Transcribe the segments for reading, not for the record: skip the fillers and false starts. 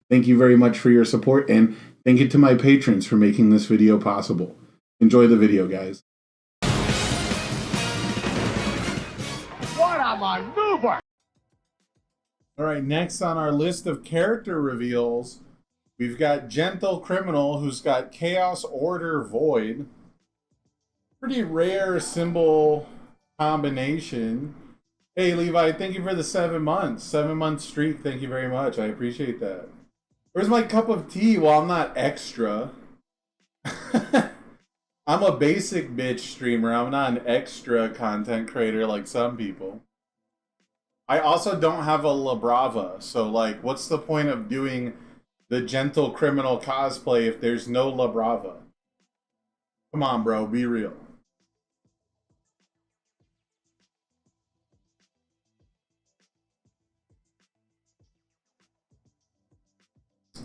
Thank you very much for your support, and thank you to my patrons for making this video possible. Enjoy the video, guys. What a maneuver! All right, next on our list of character reveals, we've got Gentle Criminal, who's got Chaos Order Void. Pretty rare symbol combination. Hey, Levi, thank you for the 7 months. 7-month streak. Thank you very much. I appreciate that. Where's my cup of tea? Well, I'm not extra. I'm a basic bitch streamer. I'm not an extra content creator like some people. I also don't have a La Brava, so like, what's the point of doing the Gentle Criminal cosplay if there's no La Brava? Come on, bro, be real.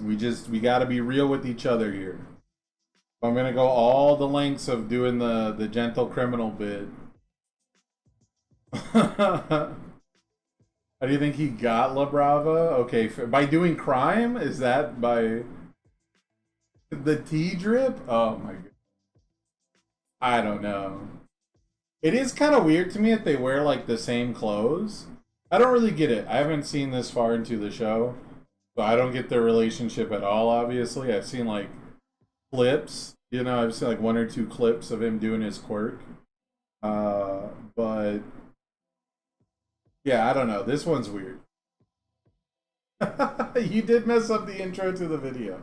We gotta be real with each other here. I'm gonna go all the lengths of doing the Gentle Criminal bit. How do you think he got La Brava? Okay, by doing crime? Is that by the tea drip? Oh my god. I don't know. It is kind of weird to me that they wear like the same clothes. I don't really get it. I haven't seen this far into the show, so I don't get their relationship at all, obviously. I've seen like clips, you know, I've seen like 1 or 2 clips of him doing his quirk. But yeah, I don't know. This one's weird. You did mess up the intro to the video.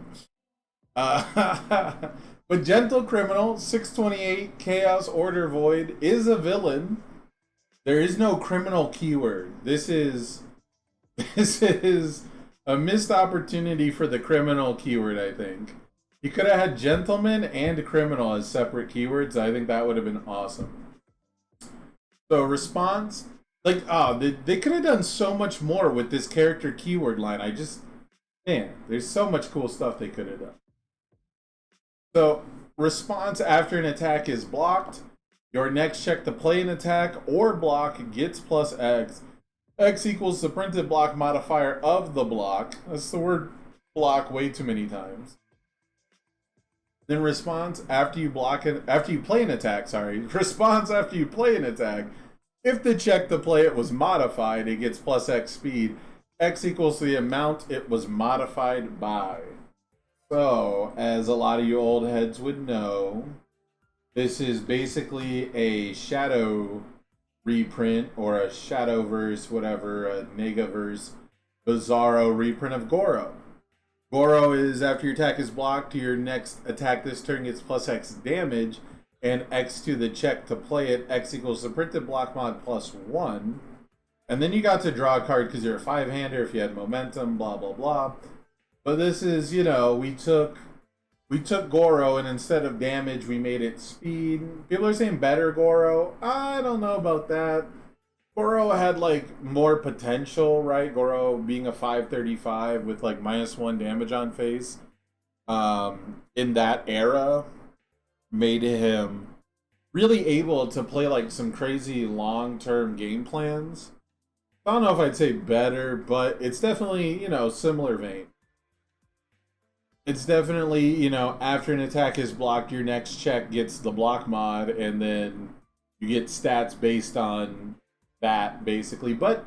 But Gentle Criminal, 628, Chaos Order Void, is a villain. There is no criminal keyword. This is a missed opportunity for the criminal keyword, I think. You could have had gentleman and criminal as separate keywords. I think that would have been awesome. So response, like, oh, they could have done so much more with this character keyword line. Man, there's so much cool stuff they could have done. So response after an attack is blocked. Your next check to play an attack or block gets plus X. X equals the printed block modifier of the block. That's the word block way too many times. Then response after you play an attack, response after you play an attack. If the check to play it was modified, it gets plus X speed. X equals the amount it was modified by. So, as a lot of you old heads would know, this is basically a shadow reprint or a shadowverse, whatever, a negaverse, bizarro reprint of Goro. Goro is after your attack is blocked, your next attack this turn gets plus X damage, and X to the check to play it. X equals the printed block mod plus 1. And then you got to draw a card because you're a 5-hander if you had momentum, blah, blah, blah. But this is, you know, we took Goro and instead of damage, we made it speed. People are saying better Goro. I don't know about that. Goro had like more potential, right? Goro being a 535 with like -1 damage on face. In that era, made him really able to play like some crazy long-term game plans. I don't know if I'd say better, but it's definitely, you know, similar vein. It's definitely, you know, after an attack is blocked, your next check gets the block mod, and then you get stats based on that, basically. But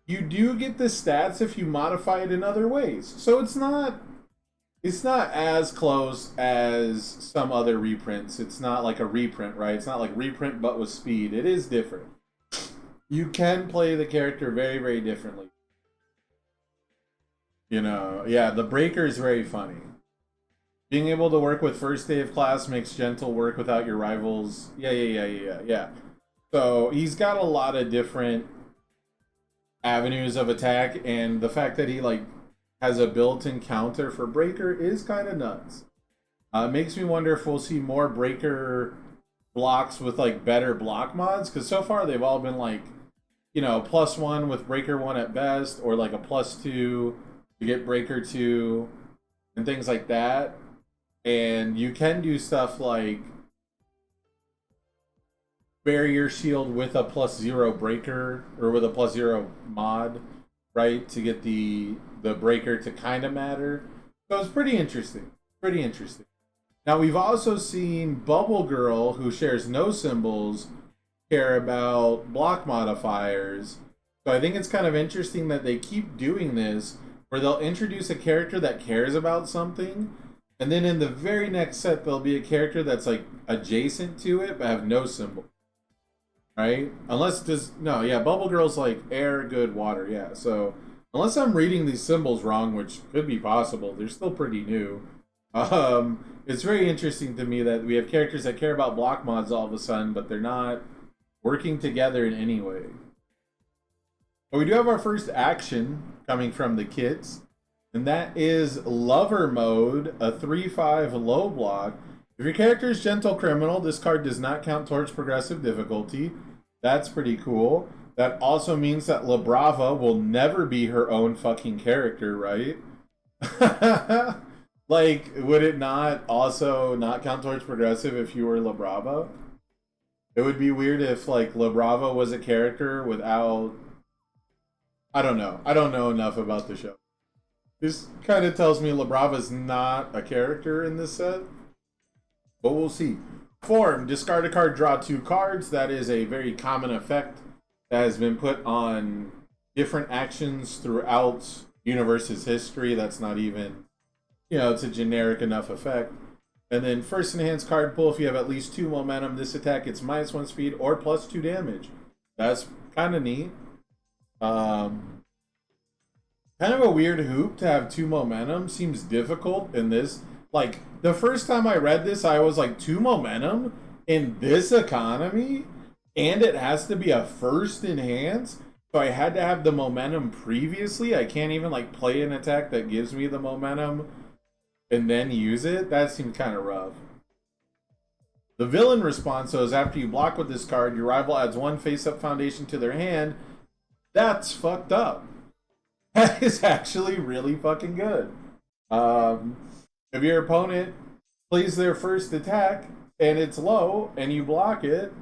you do get the stats if you modify it in other ways. So it's not as close as some other reprints. It's not like a reprint, right? It's not like reprint but with speed. It is different. You can play the character very, very differently. You know, yeah, the breaker is very funny. Being able to work with first day of class makes Gentle work without your rivals. Yeah. So he's got a lot of different avenues of attack, and the fact that he like has a built-in counter for breaker is kind of nuts. Makes me wonder if we'll see more breaker blocks with like better block mods, because so far they've all been like, you know, +1 with breaker 1 at best, or like a +2 to get breaker 2 and things like that. And you can do stuff like barrier shield with a +0 breaker or with a +0 mod. right? To get the breaker to kind of matter. So it's pretty interesting. Pretty interesting. Now we've also seen Bubble Girl, who shares no symbols, care about block modifiers. So I think it's kind of interesting that they keep doing this, where they'll introduce a character that cares about something, and then in the very next set there'll be a character that's like adjacent to it but have no symbol. Right? Unless does no, yeah, Bubble Girl's like air, good, water, yeah. So unless I'm reading these symbols wrong, which could be possible, they're still pretty new. It's very interesting to me that we have characters that care about block mods all of a sudden, but they're not working together in any way. But we do have our first action coming from the kits, and that is Lover Mode, a 3/5 low block. If your character is Gentle Criminal, this card does not count towards progressive difficulty. That's pretty cool. That also means that La Brava will never be her own fucking character, right? Like, would it not also not count towards progressive if you were La Brava? It would be weird if, like, La Brava was a character without... I don't know. I don't know enough about the show. This kind of tells me La Brava's not a character in this set. But we'll see. Form, discard a card, draw 2 cards. That is a very common effect that has been put on different actions throughout Universe's history. That's not even, it's a generic enough effect. And then first enhanced card pull, if you have at least 2 momentum, this attack gets -1 speed or +2 damage. That's kind of neat. Kind of a weird hoop to have 2 momentum. Seems difficult in this. Like, the first time I read this, I was like, 2 momentum in this economy? And it has to be a first enhance? So I had to have the momentum previously? I can't even, like, play an attack that gives me the momentum and then use it? That seemed kind of rough. The villain response, so is after you block with this card, your rival adds 1 face-up foundation to their hand. That's fucked up. That is actually really fucking good. If your opponent plays their first attack and it's low and you block it,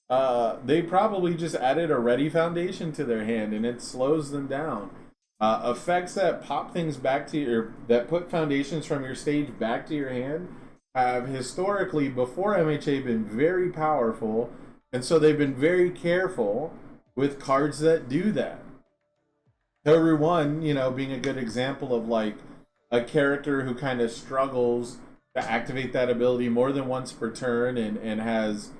they probably just added a ready foundation to their hand and it slows them down. Effects that pop things back to your, that put foundations from your stage back to your hand have historically, before MHA, been very powerful, and so they've been very careful with cards that do that. Toru 1, being a good example of like a character who kind of struggles to activate that ability more than once per turn and has,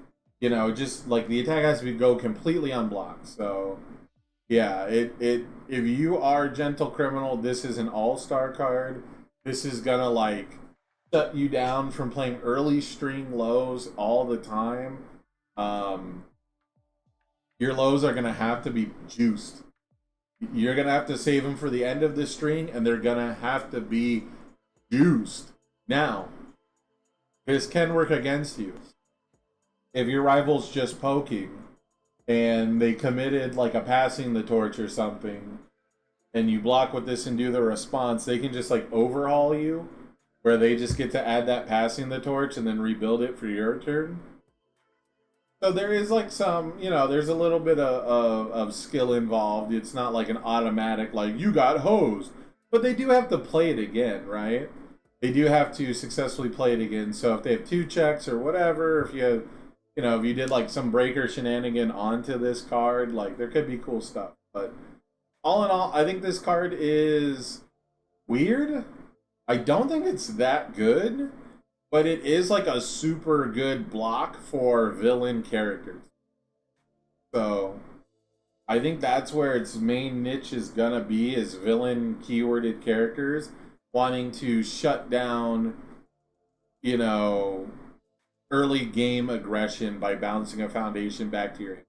just like the attack has to go completely unblocked. So yeah, if you are Gentle Criminal, this is an all-star card. This is gonna like shut you down from playing early string lows all the time. Your lows are gonna have to be juiced. You're going to have to save them for the end of the string, and they're going to have to be juiced. Now, this can work against you. If your rival's just poking, and they committed like a passing the torch or something, and you block with this and do the response, they can just like overhaul you, where they just get to add that passing the torch and then rebuild it for your turn. So there is like some, there's a little bit of skill involved. It's not like an automatic, like, you got hosed. But they do have to play it again, right? They do have to successfully play it again. So if they have 2 checks or whatever, if you have, if you did like some breaker shenanigan onto this card, like, there could be cool stuff. But all in all, I think this card is weird. I don't think it's that good. But it is like a super good block for villain characters. So I think that's where its main niche is gonna be, is villain keyworded characters wanting to shut down, early game aggression by bouncing a foundation back to your hand.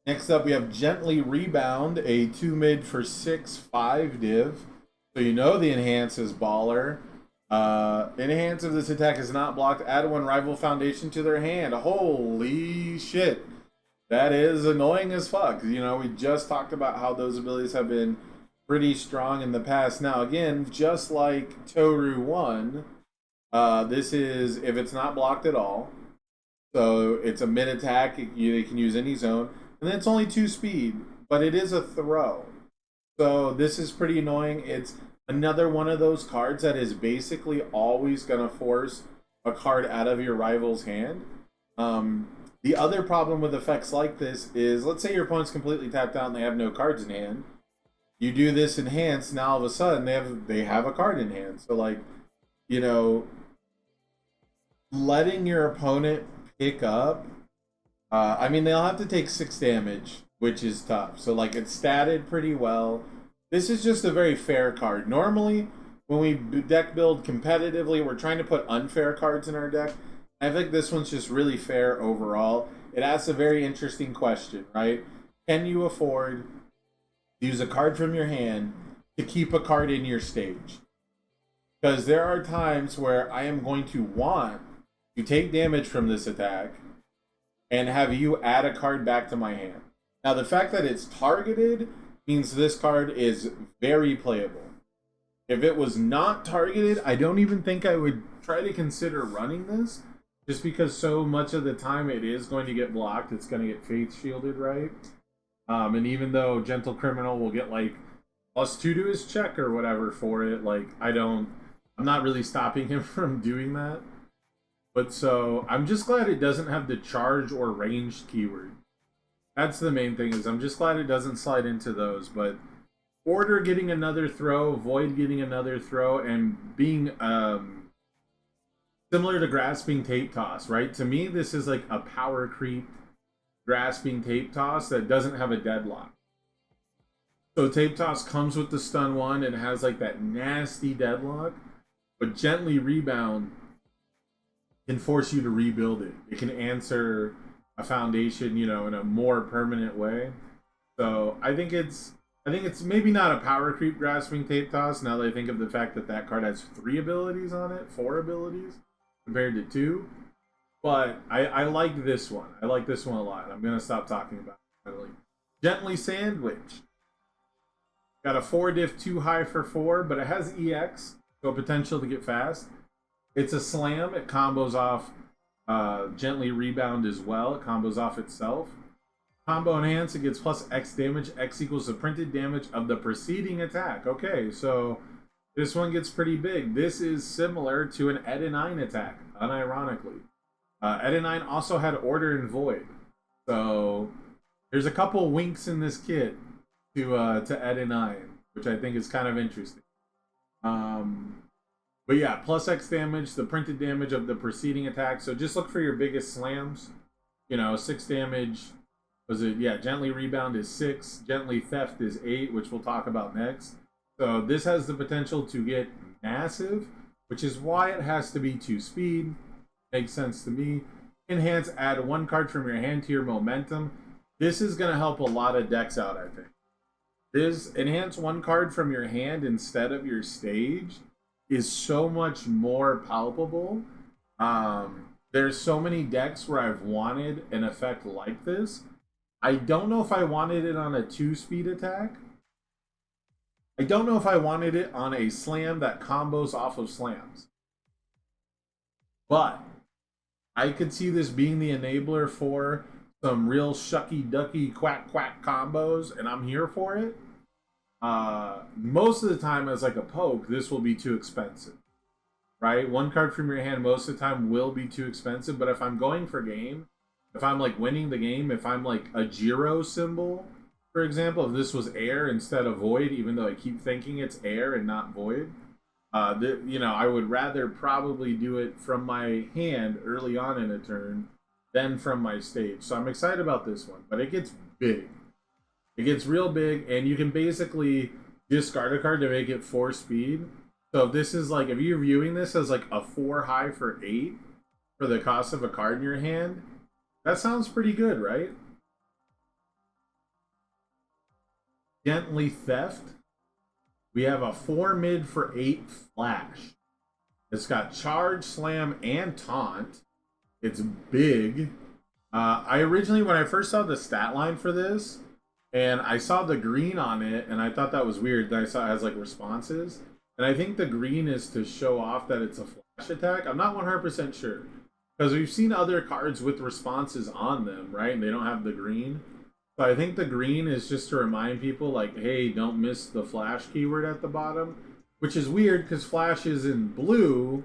Next up, we have Gently Rebound, a 2 mid for 6/5 div. So the enhance is baller. Enhance if this attack is not blocked, add 1 rival foundation to their hand. Holy shit. That is annoying as fuck. We just talked about how those abilities have been pretty strong in the past. Now, again, just like Toru 1, this is if it's not blocked at all. So it's a mid attack. They can use any zone. And then it's only 2 speed. but it is a throw. So this is pretty annoying. It's another one of those cards that is basically always going to force a card out of your rival's hand. The other problem with effects like this is, let's say your opponent's completely tapped out and they have no cards in hand. You do this enhance, now all of a sudden they have a card in hand. So like, you know, letting your opponent pick up. I mean, they'll have to take 6 damage, which is tough. So like, it's statted pretty well. This is just a very fair card. Normally, when we deck build competitively, we're trying to put unfair cards in our deck. I think this one's just really fair overall. It asks a very interesting question, right? Can you afford to use a card from your hand to keep a card in your stage? Because there are times where I am going to want to take damage from this attack and have you add a card back to my hand. Now, the fact that it's targeted means this card is very playable. If it was not targeted, I don't even think I would try to consider running this, just because so much of the time it is going to get blocked. It's going to get Faith Shielded, right? And even though Gentle Criminal will get like +2 to his check or whatever for it, like I'm not really stopping him from doing that. But so I'm just glad it doesn't have the charge or ranged keyword. That's the main thing, is I'm just glad it doesn't slide into those. But Order getting another throw, Void getting another throw, and being similar to Grasping Tape Toss, right? To me, this is like a power creep Grasping Tape Toss that doesn't have a deadlock. So Tape Toss comes with the stun 1 and has like that nasty deadlock, but Gently Rebound can force you to rebuild it. It can answer a foundation, you know, in a more permanent way. So I think it's maybe not a power creep Grasping Tape Toss, now that I think of the fact that that card has 3 abilities on it, 4 abilities compared to 2. But I like this one. I like this one a lot. I'm gonna stop talking about it. Gently Sandwich. Got a 4 diff 2 high for 4, but it has EX, so potential to get fast. It's a slam. It combos off Gently Rebound as well. It combos off itself. Combo Enhance, it gets plus X damage. X equals the printed damage of the preceding attack. Okay, so this one gets pretty big. This is similar to an Edenine attack, unironically. Edenine also had Order and Void. So there's a couple winks in this kit to Edenine, which I think is kind of interesting. But yeah, plus X damage, the printed damage of the preceding attack. So just look for your biggest slams. You know, 6 damage. Was it? Yeah, Gently Rebound is 6. Gently Theft is 8, which we'll talk about next. So this has the potential to get massive, which is why it has to be 2 speed. Makes sense to me. Enhance, add 1 card from your hand to your momentum. This is going to help a lot of decks out, I think. This enhance 1 card from your hand instead of your stage is so much more palpable. There's so many decks where I've wanted an effect like this. I don't know if I wanted it on a 2-speed attack. I don't know if I wanted it on a slam that combos off of slams. But I could see this being the enabler for some real shucky ducky quack quack combos, and I'm here for it. Most of the time, as like a poke, this will be too expensive, right? 1 card from your hand most of the time will be too expensive, but if I'm going for game, if I'm like winning the game, if I'm like a Jiro symbol, for example, if this was air instead of void, even though I keep thinking it's air and not void, you know, I would rather probably do it from my hand early on in a turn than from my stage. So I'm excited about this one, but it gets big. It gets real big, and you can basically discard a card to make it 4 speed. So if this is like, if you're viewing this as like a 4 high for 8 for the cost of a card in your hand, that sounds pretty good, right? Gently Theft. We have a 4 mid for 8 flash. It's got charge, slam, and taunt. It's big. I originally, when I first saw the stat line for this, and I saw the green on it, and I thought that was weird. Then I saw it has like responses. And I think the green is to show off that it's a flash attack. I'm not 100% sure. Because we've seen other cards with responses on them, right? And they don't have the green. So I think the green is just to remind people, like, hey, don't miss the flash keyword at the bottom, which is weird because flash is in blue.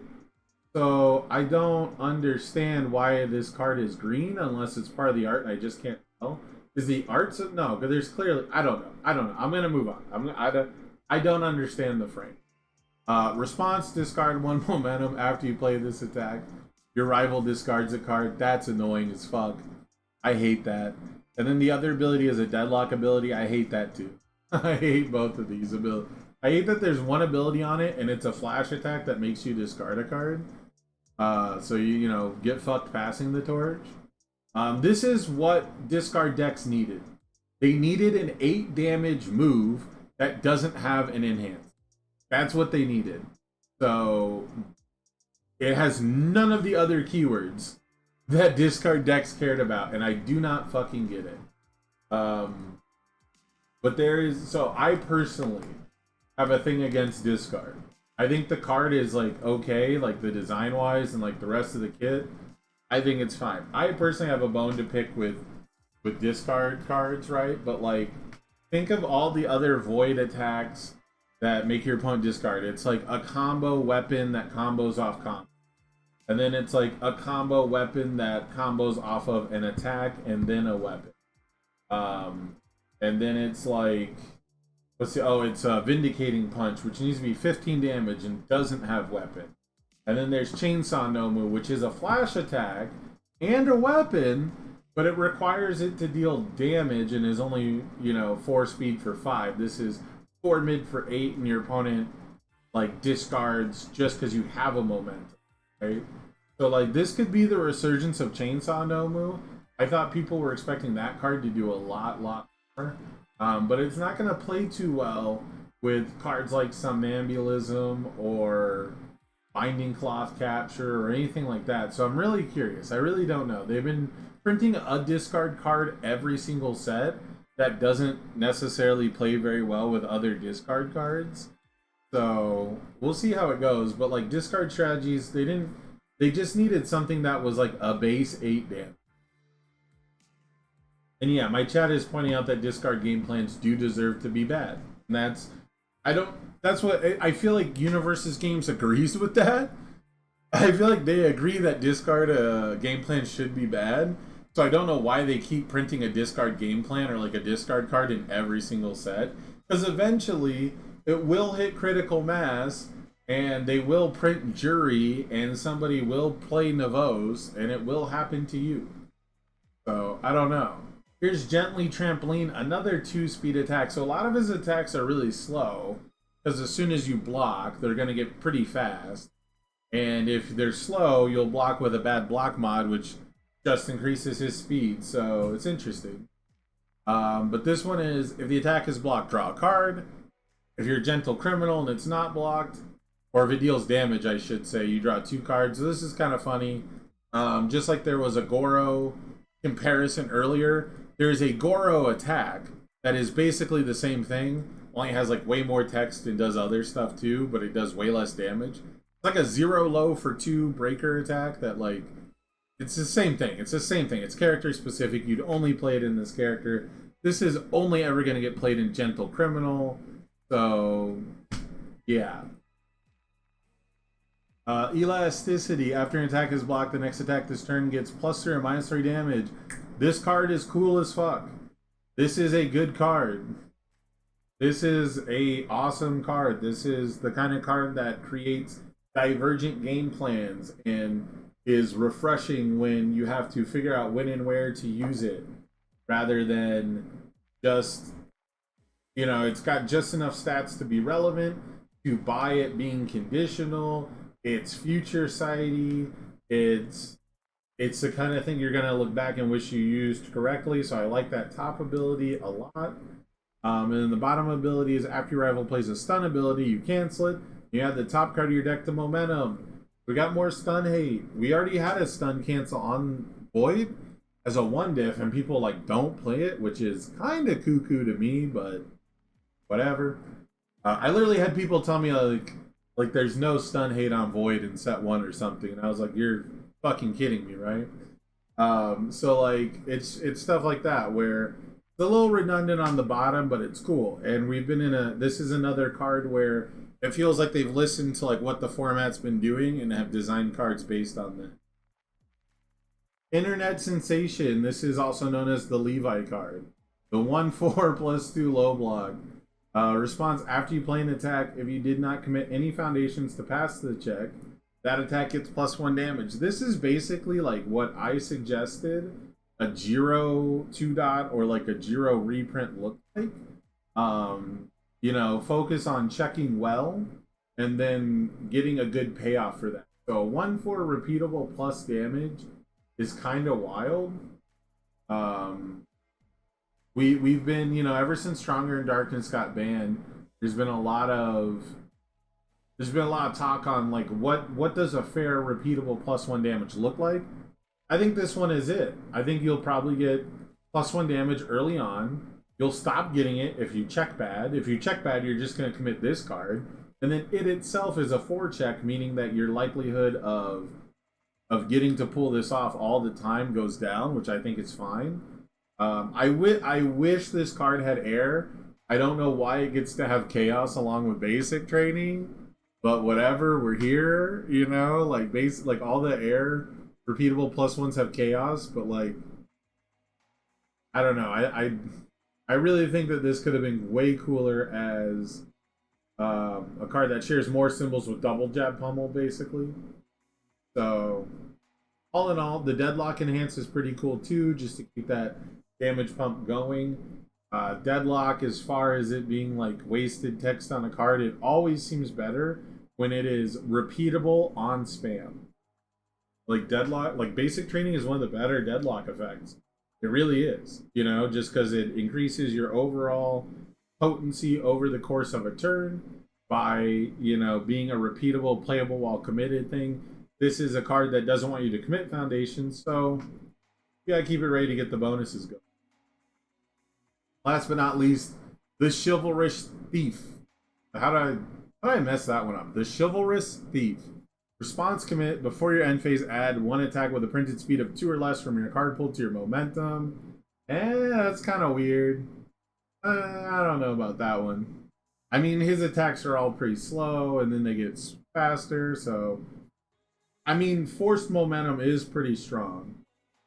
So I don't understand why this card is green unless it's part of the art and I just can't tell. Is the art no? Because there's clearly I don't know. I don't know. I'm gonna move on. I don't understand the frame. Response: discard one momentum after you play this attack. Your rival discards a card. That's annoying as fuck. I hate that. And then the other ability is a deadlock ability. I hate that too. I hate both of these abilities. I hate that there's one ability on it and it's a flash attack that makes you discard a card. So you know get fucked passing the torch. This is what discard decks needed. They needed an 8 damage move that doesn't have an enhance. That's what they needed. So it has none of the other keywords that discard decks cared about, and I do not fucking get it. But there is, so I personally have a thing against discard. I think the card is like okay, like the design wise and like the rest of the kit. I think it's fine. I personally have a bone to pick with discard cards, right? But like, think of all the other void attacks that make your opponent discard. It's like a combo weapon that combos off combo. And then it's like a combo weapon that combos off of an attack and then a weapon. And then it's like, let's see, oh, it's a Vindicating Punch, which needs to be 15 damage and doesn't have weapon. And then there's Chainsaw Nomu, which is a flash attack and a weapon, but it requires it to deal damage and is only, 4 speed for 5. This is 4 mid for 8, and your opponent like discards just because you have a momentum, right? So like this could be the resurgence of Chainsaw Nomu. I thought people were expecting that card to do a lot more, but it's not going to play too well with cards like Somnambulism or Binding Cloth Capture or anything like that. So I'm really curious. I really don't know. They've been printing a discard card every single set that doesn't necessarily play very well with other discard cards. So we'll see how it goes. But like discard strategies, they just needed something that was like a base 8 damage. And yeah, my chat is pointing out that discard game plans do deserve to be bad. And that's what I feel like Universe's Games agrees with that. I feel like they agree that discard game plan should be bad. So I don't know why they keep printing a discard game plan or like a discard card in every single set. Because eventually it will hit critical mass and they will print Jury and somebody will play Navos and it will happen to you. So I don't know. Here's Gently Trampoline, another 2-speed attack. So a lot of his attacks are really slow because as soon as you block, they're going to get pretty fast. And if they're slow, you'll block with a bad block mod, which just increases his speed. So it's interesting. But this one is, if the attack is blocked, draw a card. If you're a Gentle Criminal and it's not blocked, or if it deals damage, I should say, you draw 2 cards. So this is kind of funny. Just like there was a Goro comparison earlier, there's a Goro attack that is basically the same thing, only has like way more text and does other stuff too, but it does way less damage. It's like a 0 low for 2 breaker attack that like, it's the same thing. It's the same thing. It's character specific. You'd only play it in this character. This is only ever going to get played in Gentle Criminal. So, yeah. Elasticity. After an attack is blocked, the next attack this turn gets +3 or -3 damage. This card is cool as fuck. This is a good card. This is a awesome card. This is the kind of card that creates divergent game plans and is refreshing when you have to figure out when and where to use it, rather than just, it's got just enough stats to be relevant, to buy it being conditional. It's future sighty. It's the kind of thing you're going to look back and wish you used correctly. So I like that top ability a lot. And then the bottom ability is after your rival plays a stun ability, you cancel it. You add the top card of your deck to momentum. We got more stun hate. We already had a stun cancel on Void as a 1-diff, and people like don't play it, which is kind of cuckoo to me, but whatever. I literally had people tell me like there's no stun hate on Void in set 1 or something, and I was like, you're fucking kidding me, right? So like it's stuff like that where It's a little redundant on the bottom, but it's cool. And we've been in a. This is another card where it feels like they've listened to like what the format's been doing and have designed cards based on that. Internet sensation. This is also known as the Levi card. The 1/4 plus 2 low block. Response after you play an attack, if you did not commit any foundations to pass the check, that attack gets +1 damage. This is basically like what I suggested a Jiro 2 dot or like a Jiro reprint looked like. You know, focus on checking well and then getting a good payoff for that. So 1/4 repeatable plus damage is kind of wild. We've been, you know, ever since Stronger in Darkness got banned, there's been a lot of talk on like what does a fair repeatable +1 damage look like. I think this one is it. I think you'll probably get +1 damage early on. You'll stop getting it if you check bad. If you check bad, you're just going to commit this card, and then it itself is a 4 check, meaning that your likelihood of getting to pull this off all the time goes down, which I think is fine. I wish this card had air. I don't know why it gets to have chaos along with basic training, but whatever. We're here, you know. Like like all the air repeatable +1s have chaos, but like I don't know. I really think that this could have been way cooler as a card that shares more symbols with double jab pummel, basically. So all in all, the deadlock enhance is pretty cool too, just to keep that damage pump going. Deadlock, as far as it being like wasted text on a card, it always seems better when it is repeatable on spam. Like deadlock, like basic training is one of the better deadlock effects. It really is, you know, just because it increases your overall potency over the course of a turn by, you know, being a repeatable, playable while committed thing. This is a card that doesn't want you to commit foundations, so you gotta keep it ready to get the bonuses going. Last but not least, the Chivalrous Thief. How did I mess that one up? The Chivalrous Thief. Response commit before your end phase, add 1 attack with a printed speed of 2 or less from your card pool to your momentum. That's kind of weird. I don't know about that one. I mean, his attacks are all pretty slow and then they get faster, so I mean, forced momentum is pretty strong.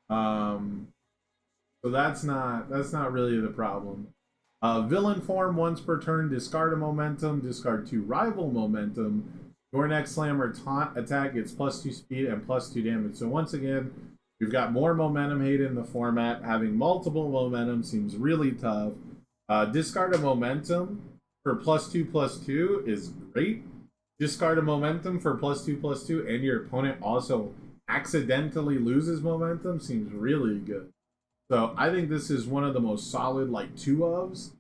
So that's not really the problem. Villain form, once per turn, discard a momentum, discard 2 rival momentum. Your next slam or taunt attack gets +2 speed and +2 damage. So once again, we've got more momentum hate in the format. Having multiple momentum seems really tough. Discard a momentum for +2/+2 is great. Discard a momentum for +2/+2 and your opponent also accidentally loses momentum seems really good. So I think this is one of the most solid like 2-ofs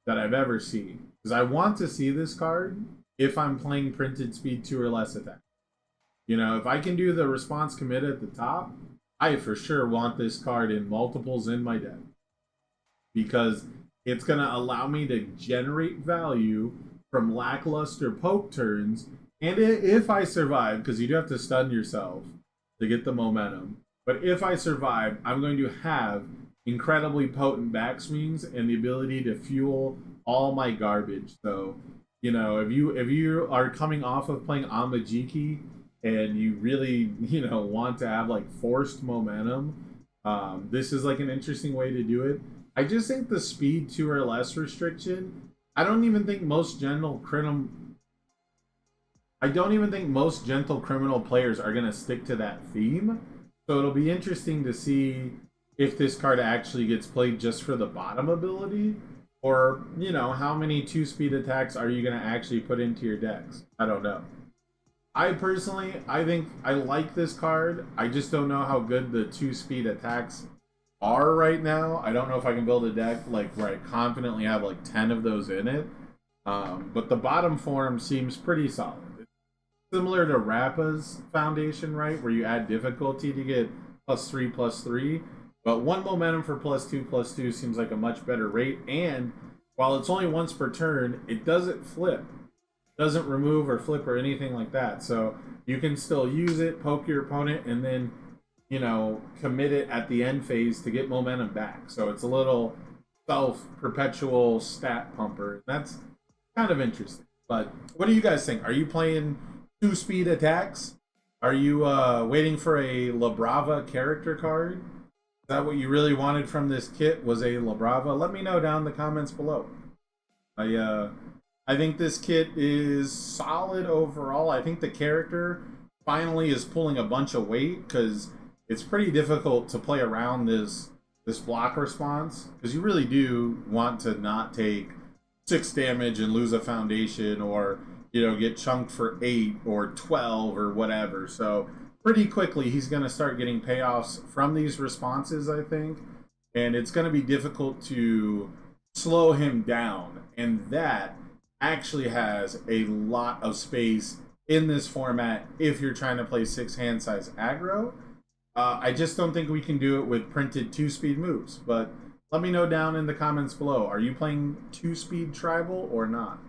that I've ever seen. Because I want to see this card if I'm playing printed speed 2 or less attack. You know, if I can do the response commit at the top, I for sure want this card in multiples in my deck. Because it's going to allow me to generate value from lackluster poke turns. And if I survive, because you do have to stun yourself to get the momentum. But if I survive, I'm going to have incredibly potent backswings and the ability to fuel all my garbage. So, you know, if you are coming off of playing Amajiki and you really, you know, want to have like forced momentum, this is like an interesting way to do it. I just think the speed 2 or less restriction, I don't even think most gentle criminal players are going to stick to that theme. So it'll be interesting to see if this card actually gets played just for the bottom ability, or, you know, how many 2-speed attacks are you going to actually put into your decks? I don't know. I think I like this card. I just don't know how good the 2-speed attacks are right now. I don't know if I can build a deck like where I confidently have like 10 of those in it. But the bottom form seems pretty solid. It's similar to Rappa's Foundation, right? Where you add difficulty to get +3/+3. But 1 momentum for +2/+2 seems like a much better rate. And while it's only once per turn, it doesn't flip. It doesn't remove or flip or anything like that. So you can still use it, poke your opponent, and then, you know, commit it at the end phase to get momentum back. So it's a little self-perpetual stat pumper. That's kind of interesting. But what do you guys think? Are you playing two-speed attacks? Are you waiting for a La Brava character card? Is that what you really wanted from this kit? Was a La Brava? Let me know down in the comments below. I think this kit is solid overall. I think the character finally is pulling a bunch of weight because it's pretty difficult to play around this block response because you really do want to not take 6 damage and lose a foundation, or get chunked for 8 or 12 or whatever. So pretty quickly he's going to start getting payoffs from these responses, I think, and it's going to be difficult to slow him down, and that actually has a lot of space in this format if you're trying to play 6 hand size aggro. I just don't think we can do it with printed 2-speed moves, but let me know down in the comments below. Are you playing 2-speed tribal or not?